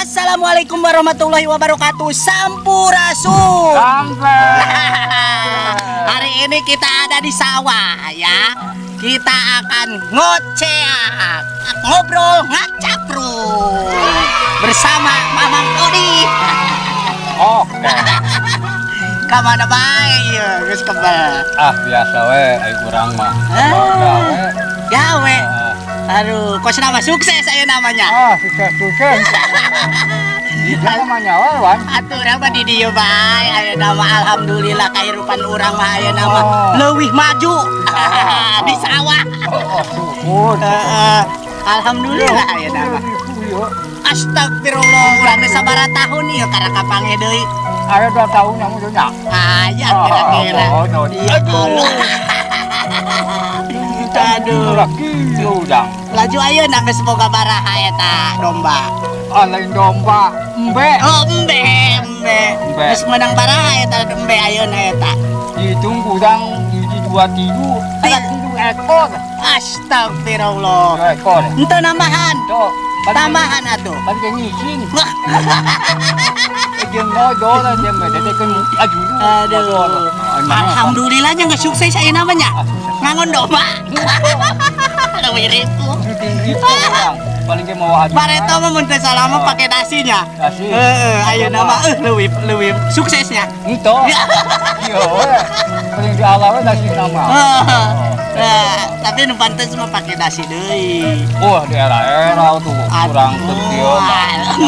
Assalamualaikum warahmatullahi wabarakatuh. Sampurasun. Hari ini kita ada di sawah ya. Kita akan ngoceh, ngobrol ngacapruk bersama Mamang Odi. Oke. Kamana bae ya, geus kebal. Biasa we ai urang mah. Gawe. Aduh, kok nama sukses saya namanya. Sukses. Dia namanya Wawan. Atuh urang mah di dieu bae. Aya nama alhamdulillah kahirupan urang mah aya nama leuwih maju di sawah. Syukur. Alhamdulillah aya nama. Astagfirullah, urang teh sabaraha tahun ieu karena kapange deui. Ada 2 tahun yang udah. Aya kira-kira. Ya Allah. Aduh. Udah. Laju ayeuna geus boga baraha eta domba. Lain domba, embe. Oh, embe. Geus meunang baraha eta embe ayeuna eta. Ditunggu sang hiji 2 tilu. Ada 3 ekor. Astagfirullah. 2 ekor. Henteu nambahan. Tuh, Tambahan atuh. Bagi nyicing. Jeung ngodol aja mah dedekeun aju. Aduh. Alhamdulillahnya nggak sukses saya namanya. Ngangon domba. Leuwih ribu. Gitu orang. Paling ge mau adu. Pareto mah mun teu salah mah pake dasinya. Dasi. Ayeuna mah leuwih suksesnya. Itu. Yo. Paling di alam dasi nama. Tapi nu pantes mah pake dasi deui. Di era-era tuh kurang teu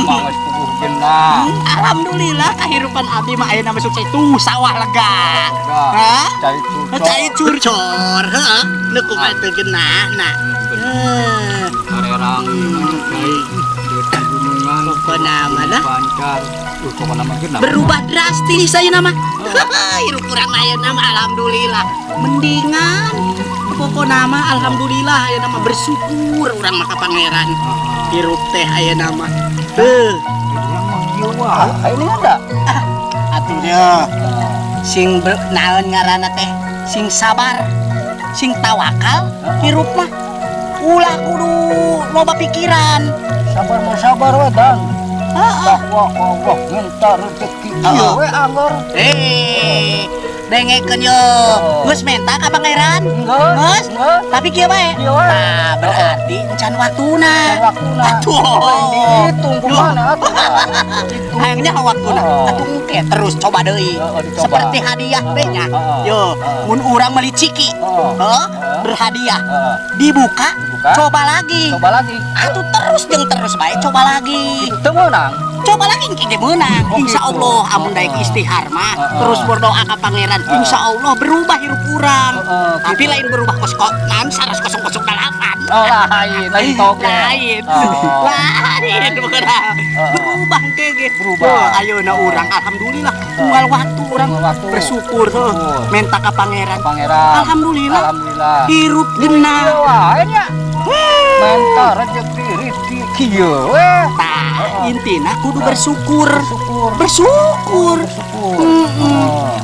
mah geus puguh genah. Alhamdulillah kahirupan abdi mah ayeuna mah sukses tuh sawah lega. Hah? Cai curcor, heeh. Nu kumaha teu geunahna. Karerang cai gunungan Pokona mah dah pancar. Pokona mah genah. berubah drastis saya nama. Hirup urang ayeuna mah alhamdulillah. Mendingan pokona mah alhamdulillah ayeuna mah bersyukur urang mah ka pangeran. Hirup teh ayeuna mah. Urang mah kieu wae. Ini ada. Atuh nya. Sing naon ngaranna teh? Sing sabar, sing tawakal, hirup mah ulah kudu loba pikiran. Sabar mah sabar we dan. Bahwa Allah minta rezeki ieu we anggar. Dengekeun yo. Geus menta ka pangeran? Geus. Tapi kieu bae. Tah berarti encan waktuna. Atuh. Dihitung kumaha atuh. Hayangnya waktuna. Atuh engke terus coba deui. Seperti hadiah we nya. Yo, mun urang meuli ciki. Berhadiah. Dibuka, coba lagi. Atuh terus jeung terus bae coba lagi. Teu meunang. Coba lagi engke menang. Insya Allah amun daek istihar mah terus berdoa ka pangeran. Insya Allah berubah hirup urang. Tapi lain berubah kos nan 108. Lain toge. Lain berubah engke ge. Berubah. Ayeuna urang alhamdulillah moal waktu urang bersyukur menta ka pangeran. Alhamdulillah. Hirup genah. Menta rezeki kieu we. Intina kudu bersyukur.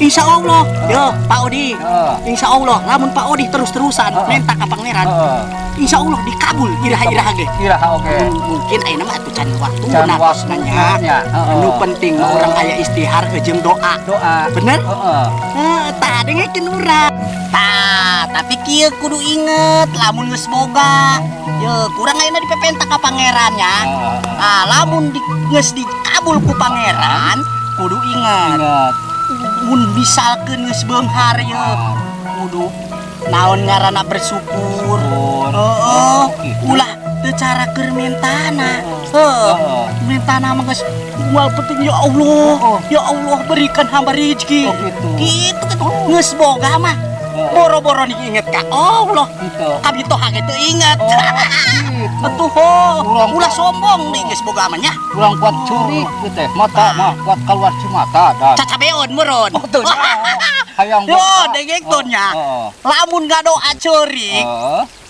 Insya Allah, yo Pak Odi. Insya Allah, lamun Pak Odi terus-terusan minta ka pangeran. Insya Allah dikabul iraha-iraha ge. Mungkin ayeuna mah atuh can waktu nanya. Nu penting urang aya istihar jeung doa. Bener? Tah dengekeun urang. Tapi kieu kudu inget lamun geus boga. Yo, kurang ayeuna dipepenta ka pangeran nya. Lamun geus dikabul ku pangeran, kudu ingat. Mun misalkeun geus beunghar ye, kudu naon ngaranna bersyukur. Ulah teu cara keur mentana. Mentana mah geus moal penting ya Allah berikan hamba rezeki. Kitu geus boga mah boro-boro diinget ka Allah. Kabitoha kitu inget. Atuh ulah sombong nih geus boga mah nya. Urang kuat curi teh, mata mah kuat kaluar cimata dan. Cacabeon meureun. Hayang yo dengekeun nya. Lamun ngadoa ceurik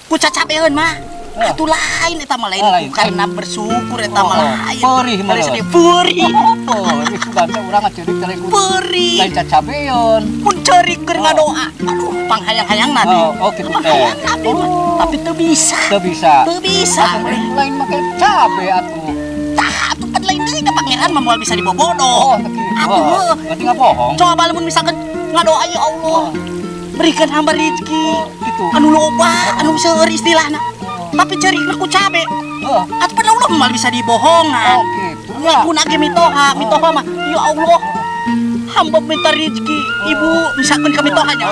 ku cacabeun mah atuh lain eta mah lain karena bersyukur eta mah lain. Perih mah. Perih. Ini sudah urang ceurik teh perih. Lain cacabeun. Mun ceurik keur ngadoa, aduh panghayang-hayangna deui. Kitu teh. Tapi teu bisa. Lain make cabe atuh. Tah atuh kan lain deui pangeran mah moal bisa dibobodoh. Atuh. Berarti nggak bohong. Coba lamun misalkan ngadoa ya Allah. Berikan hamba rezeki. Gitu. Anu loba, anu seueur istilahna. Tapi cerikna ku cabe. Atuh pernah ulah moal bisa dibohongan. Gitu. Ngakuna ge mitoha mah. Ya Allah. Hamba minta rezeki. Ibu misalkan ke mitohanya.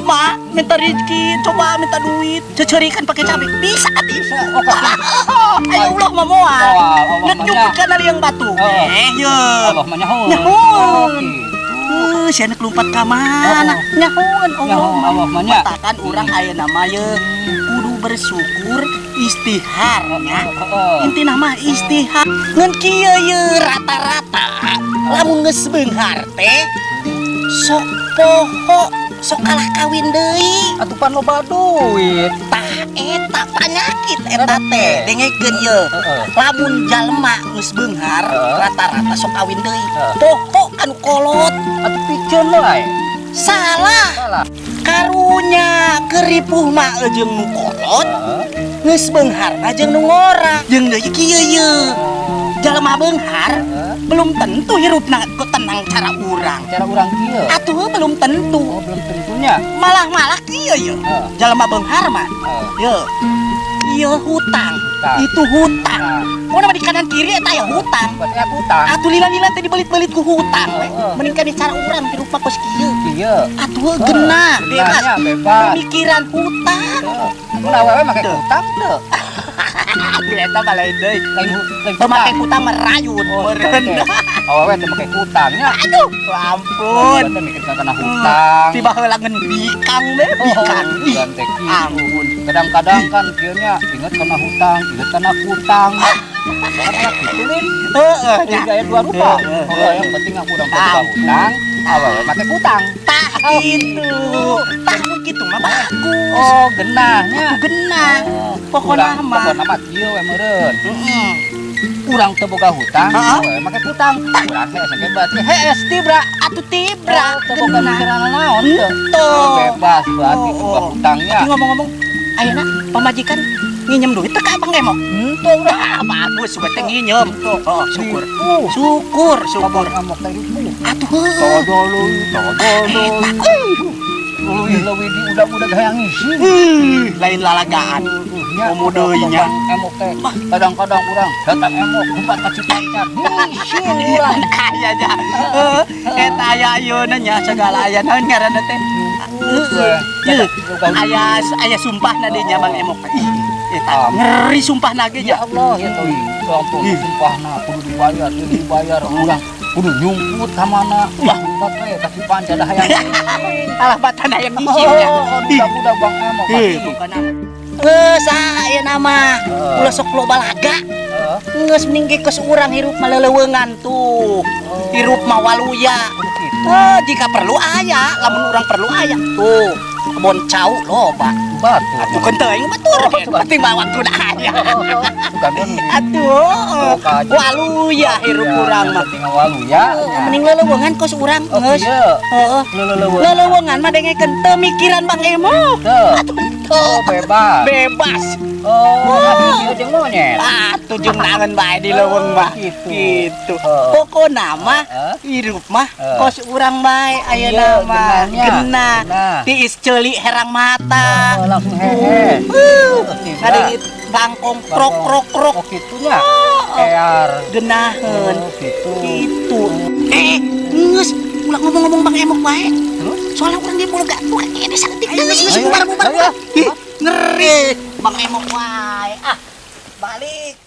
Ma, minta rezeki, coba minta duit, cecerikan pakai cabai. Bisa kan bisa. Ayo Allah memoal. Nyukutkan dari yang batu. Ya. Allah menyahun. Nyahun. Si anak lompat ke mana? Nyahun. Allah manya. Katakan orang aya nama ye kudu bersyukur istihar nya. Inti nama istihar. Ngan kieu ye rata-rata lamun geus beunghar teh sok poho sok kalah kawin deui Atuh pan loba duit. tah eta panyakit eta teh dengekeun ye lamun jalma geus beunghar rata-rata sok kawin deui poho anu kolot Atuh pikeun wae. salah karunya keripuh mah jeung nu kolot geus beungharna jeung nu ngora jeung deui kieu ye jalma beunghar belum tentu hirupna tenang cara urang Kieu. atuh belum tentu Belum tentunya. malah kieu ye jalma beunghar mah ye ieu hutang itu hutang mau nama di kanan kiri eta ya hutang Berarti hutang. atuh lila-lila teh dibelit-belit ku hutang we mending ka cara urang hirup kos kieu Kieu. atuh genah bebas Bebas. pemikiran hutang Mun awewe make hutang teu. eta mah lain deui Lain pemake hutang merayun meureun Awewe teh make hutangnya. aduh ampun Teh mikir kana hutang. tiba heula ngeun bikang deh bikang ampun Kadang-kadang kan kieu nya inget kana hutang, inget kana hutang. Karena gitu nih. heeh Jadi gaya dua rupa. Yang penting aku udah buka hutang, awewe make hutang. tah gitu tahun gitu mah bagus Genahnya. genah pokona mah Pokona mah kieu we meureun. heeh Urang teu boga hutang, awewe make hutang. Urang teh sangke berarti hees tibra. atuh tibra Teu boga mikiran naon teu. tuh Bebas berarti boga hutangnya. tapi ngomong-ngomong ayeuna pamajikan nginjem duit teh ka Abang Emo Henteu urang. bagus bete nginjem oh syukur syukur Amok teh itu. atuh Todolu. Leuwih di udah gaya ngisi. lain lalagaan Omodeunya. Emok teh kadang-kadang urang datang emok tempat ka Cipacar. Ngisi urang. aya aja eta aya ayeuna nya segala aya naon ngaranna teh aya sumpahna deui nya Bang Emok ih eta ngeri sumpahna ge Ya nya Allah ya tuh. Ampun sumpahna kudu dibayar urang. Kudu nyumput ka mana? Wah, we kasih panca dah hayang. alah batan aya ngisinya Budak-budak Bang Emok. bukanna saha aya nama ulah sok loba laga geus mending ge keus urang hirup mah leuleungan tuh hirup mah waluya jika perlu aya lamun urang perlu aya tuh kebon cau loba Batu. atuh kenteung batur penting bawa waktu aya Bukan atuh waluya hirup urang mah tinggal walu ya. mending leuleungan keus urang geus heeh leuleungan mah dengekeun teu mikiran Bang Emo atuh bebas Dia jeung monyet. atuh jeung nangan bae di leuweung mah gitu pokona mah hirup mah kos urang bae ayeuna mah genah tiis ceuli herang mata Langsung hehe. ngadengit bangkong krok Kitunya. Ear. genaheun Gitu. gitu geus ulah ngomong-ngomong Bang Emok bae soalnya urang ge boga tuh ini sakit geus bubar ngeri Bang Emok wae balik